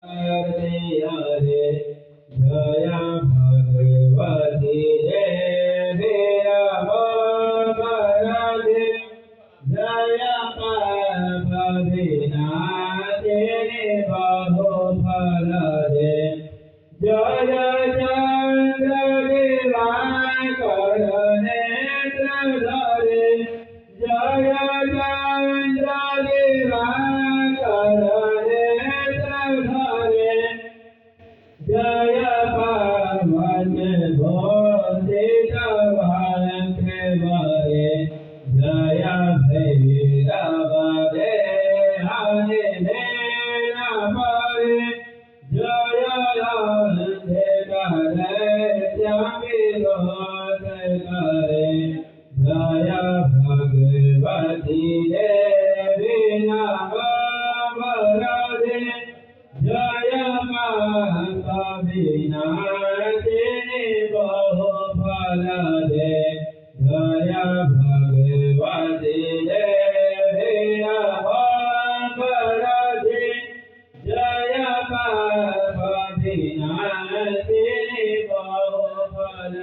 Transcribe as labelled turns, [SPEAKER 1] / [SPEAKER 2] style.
[SPEAKER 1] हरे हरे जय भगवती देवी रामराजे जय पार्वतीनाथिनी बहुफल दे जय चंद्र दिवाकर नेत्रधरे जय चंद्र दिवाकर नेत्रधरे जय पार्वती बोधित भांके बरे जय भैरव देहानि देन परे जय अंधेरे जमिरोध करे जय भगवती देवी नामवरदे जय माता विनाशिनी बहुफल दे जय भगवती देवी नामवरदे जय पार्वती नाशिनी बहुफल